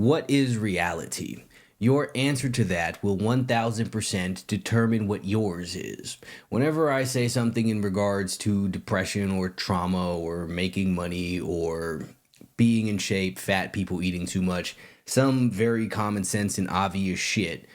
What is reality? Your answer to that will 1000% determine what yours is. Whenever I say something in regards to depression or trauma or making money or being in shape, fat people eating too much, some very common sense and obvious shit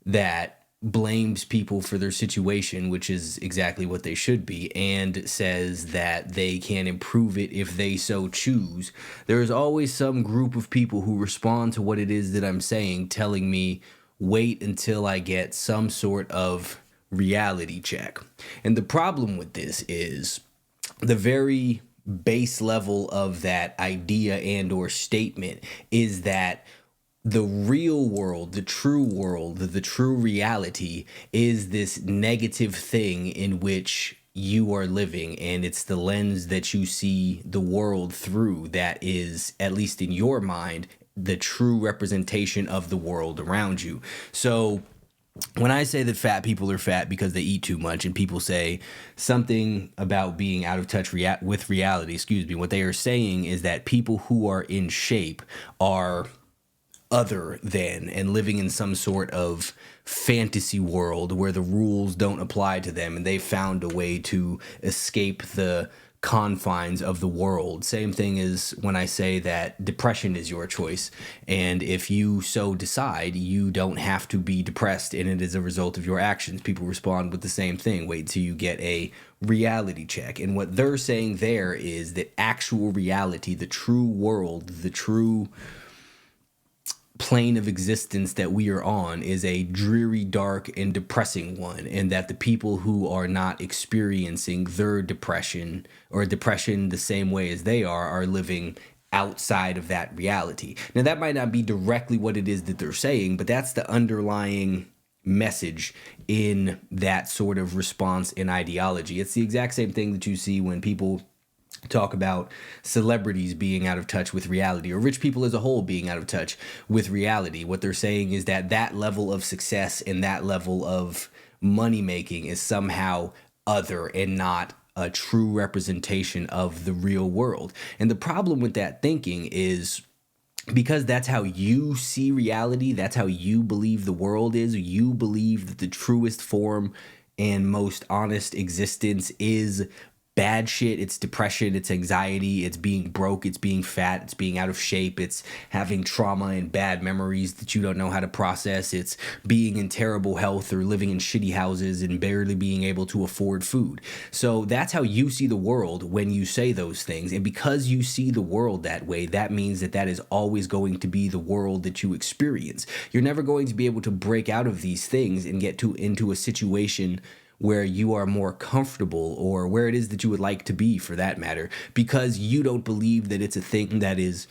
that blames people for their situation, which is exactly what they should be, and says that they can improve it if they so choose, there is always some group of people who respond to what it is that I'm saying, telling me, wait until I get some sort of reality check. And the problem with this is the very base level of that idea and or statement is that the real world, the true reality is this negative thing in which you are living, and it's the lens that you see the world through that is, at least in your mind, the true representation of the world around you. So when I say that fat people are fat because they eat too much, and people say something about being out of touch with reality, what they are saying is that people who are in shape are other than and living in some sort of fantasy world where the rules don't apply to them and they've found a way to escape the confines of the world. Same thing as when I say that depression is your choice, and if you so decide, you don't have to be depressed and it is a result of your actions. People respond with the same thing: wait till you get a reality check. And what they're saying there is that actual reality, the true world, the true plane of existence that we are on is a dreary, dark, and depressing one, and that the people who are not experiencing their depression or depression the same way as they are living outside of that reality. Now, that might not be directly what it is that they're saying, but that's the underlying message in that sort of response and ideology. It's the exact same thing that you see when people talk about celebrities being out of touch with reality, or rich people as a whole being out of touch with reality. What they're saying is that that level of success and that level of money making is somehow other and not a true representation of the real world. And the problem with that thinking is, because that's how you see reality, that's how you believe the world is, you believe that the truest form and most honest existence is bad shit. It's depression, it's anxiety, it's being broke, it's being fat, it's being out of shape, it's having trauma and bad memories that you don't know how to process, it's being in terrible health or living in shitty houses and barely being able to afford food. So that's how you see the world when you say those things. And because you see the world that way, that means that that is always going to be the world that you experience. You're never going to be able to break out of these things and get into a situation where you are more comfortable, or where it is that you would like to be, for that matter, because you don't believe that it's a thing that is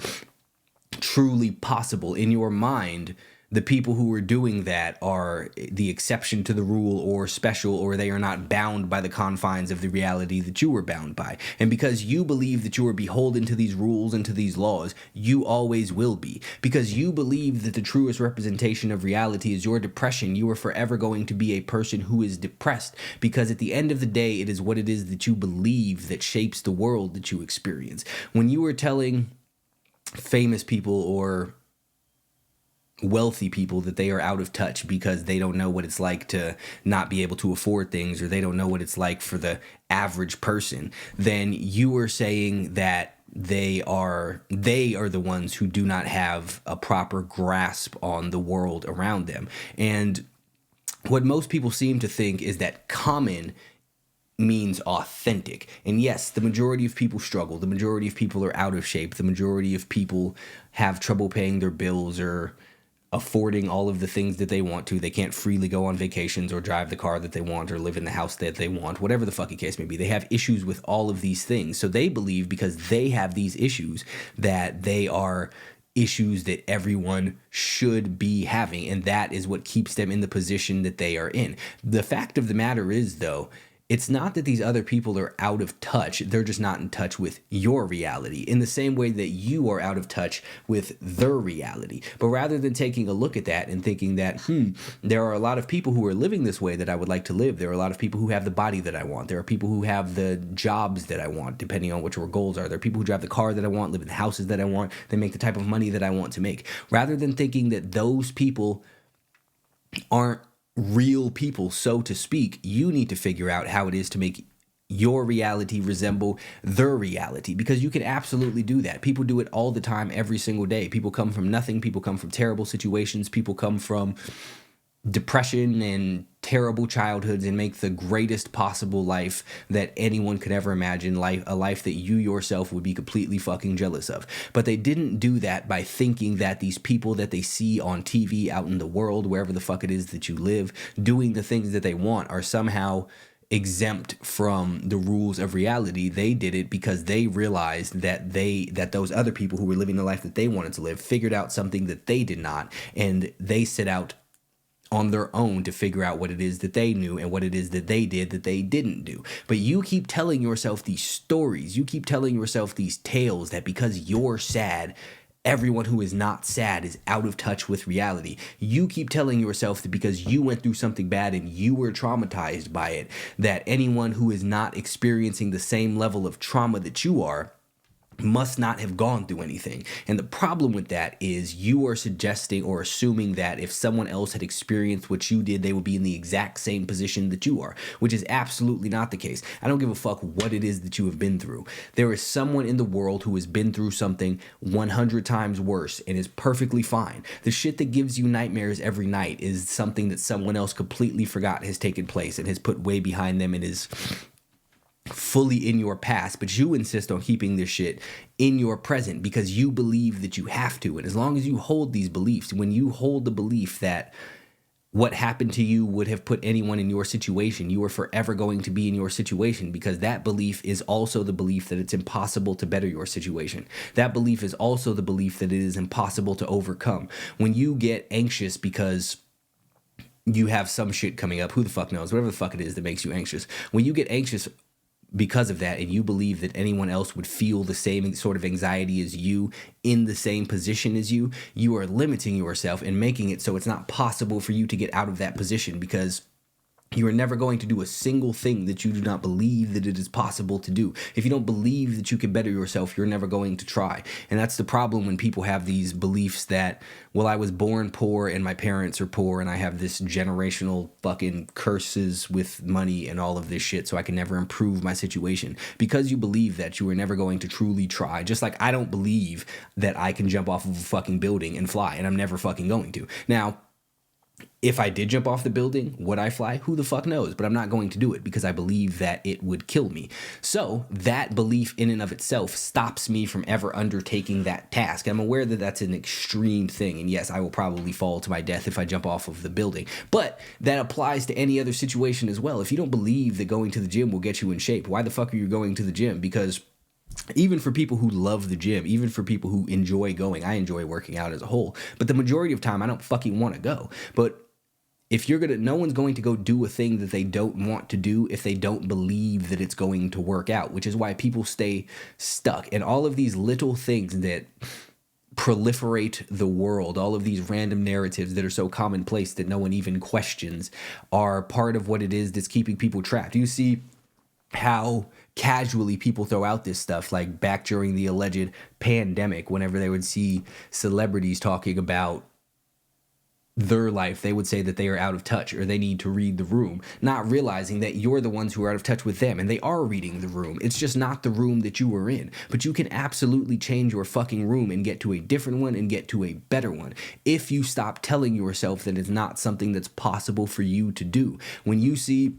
truly possible. In your mind, the people who are doing that are the exception to the rule, or special, or they are not bound by the confines of the reality that you were bound by. And because you believe that you are beholden to these rules and to these laws, you always will be. Because you believe that the truest representation of reality is your depression, you are forever going to be a person who is depressed. Because at the end of the day, it is what it is that you believe that shapes the world that you experience. When you are telling famous people or wealthy people that they are out of touch because they don't know what it's like to not be able to afford things, or they don't know what it's like for the average person, then you are saying that they are the ones who do not have a proper grasp on the world around them. And what most people seem to think is that common means authentic. And yes, the majority of people struggle. The majority of people are out of shape. The majority of people have trouble paying their bills or affording all of the things that they want to. They can't freely go on vacations or drive the car that they want or live in the house that they want, whatever the fucking case may be. They have issues with all of these things. So they believe, because they have these issues, that they are issues that everyone should be having. And that is what keeps them in the position that they are in. The fact of the matter is, though, it's not that these other people are out of touch. They're just not in touch with your reality in the same way that you are out of touch with their reality. But rather than taking a look at that and thinking that, there are a lot of people who are living this way that I would like to live. There are a lot of people who have the body that I want. There are people who have the jobs that I want, depending on what your goals are. There are people who drive the car that I want, live in the houses that I want. They make the type of money that I want to make. Rather than thinking that those people aren't real people, so to speak, you need to figure out how it is to make your reality resemble their reality, because you can absolutely do that. People do it all the time, every single day. People come from nothing. People come from terrible situations. People come from depression and terrible childhoods and make the greatest possible life that anyone could ever imagine, a life that you yourself would be completely fucking jealous of. But they didn't do that by thinking that these people that they see on TV out in the world, wherever the fuck it is that you live, doing the things that they want, are somehow exempt from the rules of reality. They did it because they realized that those other people who were living the life that they wanted to live figured out something that they did not, and they set out on their own to figure out what it is that they knew and what it is that they did that they didn't do. But you keep telling yourself these stories, you keep telling yourself these tales that because you're sad, everyone who is not sad is out of touch with reality. You keep telling yourself that because you went through something bad and you were traumatized by it, that anyone who is not experiencing the same level of trauma that you are must not have gone through anything. And the problem with that is you are suggesting or assuming that if someone else had experienced what you did, they would be in the exact same position that you are, which is absolutely not the case. I don't give a fuck what it is that you have been through. There is someone in the world who has been through something 100 times worse and is perfectly fine. The shit that gives you nightmares every night is something that someone else completely forgot has taken place and has put way behind them and is fully in your past, but you insist on keeping this shit in your present because you believe that you have to. And as long as you hold these beliefs, when you hold the belief that what happened to you would have put anyone in your situation, you are forever going to be in your situation, because that belief is also the belief that it's impossible to better your situation. That belief is also the belief that it is impossible to overcome. When you get anxious because you have some shit coming up, who the fuck knows, whatever the fuck it is that makes you anxious. When you get anxious because of that, and you believe that anyone else would feel the same sort of anxiety as you, in the same position as you, you are limiting yourself and making it so it's not possible for you to get out of that position, because you are never going to do a single thing that you do not believe that it is possible to do. If you don't believe that you can better yourself, you're never going to try. And that's the problem when people have these beliefs that, well, I was born poor and my parents are poor and I have this generational fucking curses with money and all of this shit, so I can never improve my situation. Because you believe that, you are never going to truly try. Just like I don't believe that I can jump off of a fucking building and fly, and I'm never fucking going to. Now, if I did jump off the building, would I fly? Who the fuck knows? But I'm not going to do it because I believe that it would kill me. So that belief in and of itself stops me from ever undertaking that task. I'm aware that that's an extreme thing. And yes, I will probably fall to my death if I jump off of the building. But that applies to any other situation as well. If you don't believe that going to the gym will get you in shape, why the fuck are you going to the gym? Because even for people who love the gym, even for people who enjoy going, I enjoy working out as a whole. But the majority of time, I don't fucking want to go. But if no one's going to go do a thing that they don't want to do if they don't believe that it's going to work out, which is why people stay stuck. And all of these little things that proliferate the world, all of these random narratives that are so commonplace that no one even questions, are part of what it is that's keeping people trapped. You see how casually people throw out this stuff, like back during the alleged pandemic, whenever they would see celebrities talking about their life, they would say that they are out of touch or they need to read the room, not realizing that you're the ones who are out of touch with them, and they are reading the room. It's just not the room that you were in. But you can absolutely change your fucking room and get to a different one and get to a better one if you stop telling yourself that it's not something that's possible for you to do. When you see,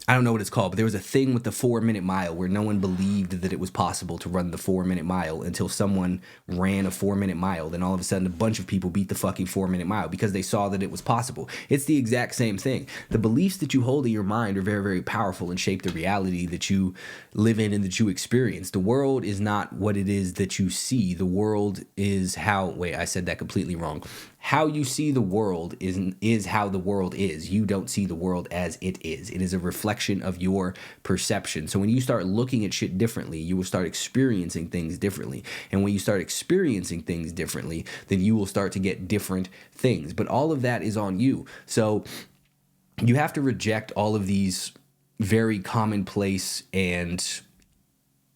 I don't know what it's called, but there was a thing with the 4-minute mile where no one believed that it was possible to run the 4-minute mile until someone ran a 4-minute mile. Then all of a sudden, a bunch of people beat the fucking 4-minute mile because they saw that it was possible. It's the exact same thing. The beliefs that you hold in your mind are very, very powerful and shape the reality that you live in and that you experience. The world is not what it is that you see. The world is I said that completely wrong. how you see the world is how the world is. You don't see the world as it is. It is a reflection of your perception. So when you start looking at shit differently, you will start experiencing things differently. And when you start experiencing things differently, then you will start to get different things. But all of that is on you. So you have to reject all of these very commonplace and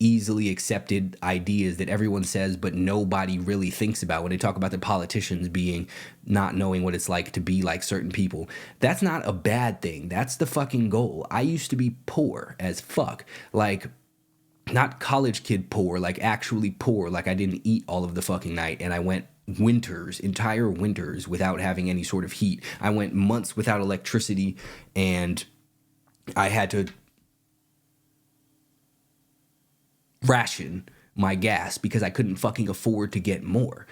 easily accepted ideas that everyone says but nobody really thinks about. When they talk about the politicians being not knowing what it's like to be like certain people, that's not a bad thing. That's the fucking goal. I used to be poor as fuck, like not college kid poor, like actually poor, like I didn't eat all of the fucking night, and I went entire winters without having any sort of heat. I went months without electricity, and I had to ration my gas because I couldn't fucking afford to get more.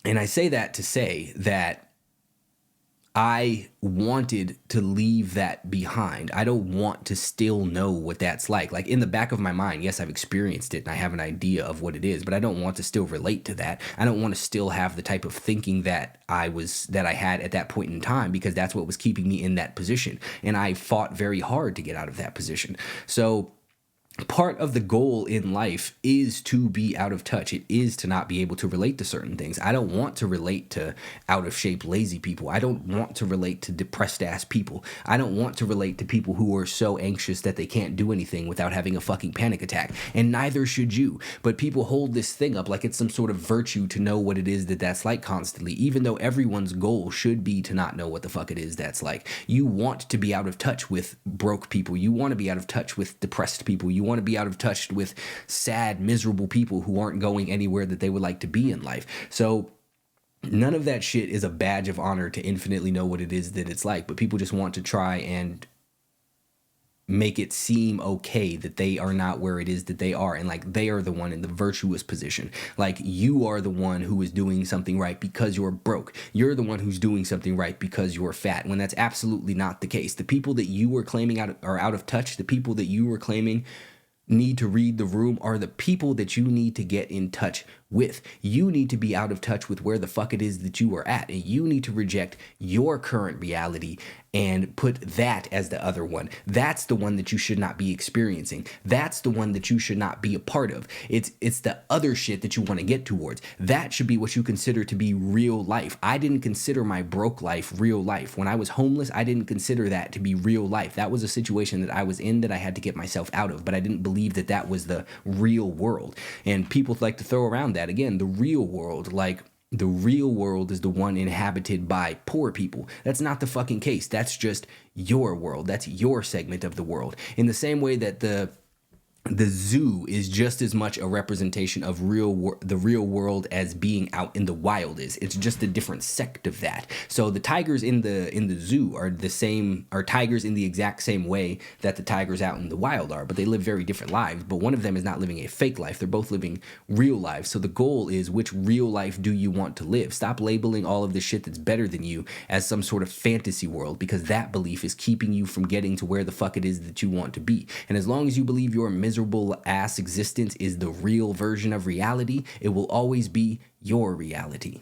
And I say that to say that I wanted to leave that behind. I don't want to still know what that's like. Like in the back of my mind, yes, I've experienced it and I have an idea of what it is, but I don't want to still relate to that. I don't want to still have the type of thinking that I had at that point in time, because that's what was keeping me in that position. And I fought very hard to get out of that position. So part of the goal in life is to be out of touch. It is to not be able to relate to certain things. I don't want to relate to out of shape, lazy people. I don't want to relate to depressed ass people. I don't want to relate to people who are so anxious that they can't do anything without having a fucking panic attack. And neither should you. But people hold this thing up like it's some sort of virtue to know what it is that's like constantly, even though everyone's goal should be to not know what the fuck it is that's like. You want to be out of touch with broke people. You want to be out of touch with depressed people. You want to be out of touch with sad, miserable people who aren't going anywhere that they would like to be in life. So none of that shit is a badge of honor to infinitely know what it is that it's like, but people just want to try and make it seem okay that they are not where it is that they are, and like they are the one in the virtuous position. Like you are the one who is doing something right because you're broke. You're the one who's doing something right because you're fat, when that's absolutely not the case. The people that you were claiming are out of touch, the people that you were claiming need to read the room, are the people that you need to get in touch with. You need to be out of touch with where the fuck it is that you are at, and you need to reject your current reality and put that as the other one. That's the one that you should not be experiencing. That's the one that you should not be a part of. It's the other shit that you want to get towards. That should be what you consider to be real life. I didn't consider my broke life real life. When I was homeless, I didn't consider that to be real life. That was a situation that I was in that I had to get myself out of, but I didn't believe that that was the real world. And people like to throw around that again, the real world, like the real world is the one inhabited by poor people. That's not the fucking case. That's just your world. That's your segment of the world. In the same way that the zoo is just as much a representation of the real world as being out in the wild is. It's just a different sect of that. So the tigers in the zoo are tigers in the exact same way that the tigers out in the wild are, but they live very different lives. But one of them is not living a fake life. They're both living real lives. So the goal is, which real life do you want to live? Stop labeling all of the shit that's better than you as some sort of fantasy world, because that belief is keeping you from getting to where the fuck it is that you want to be. And as long as you believe you're miserable ass existence is the real version of reality, it will always be your reality.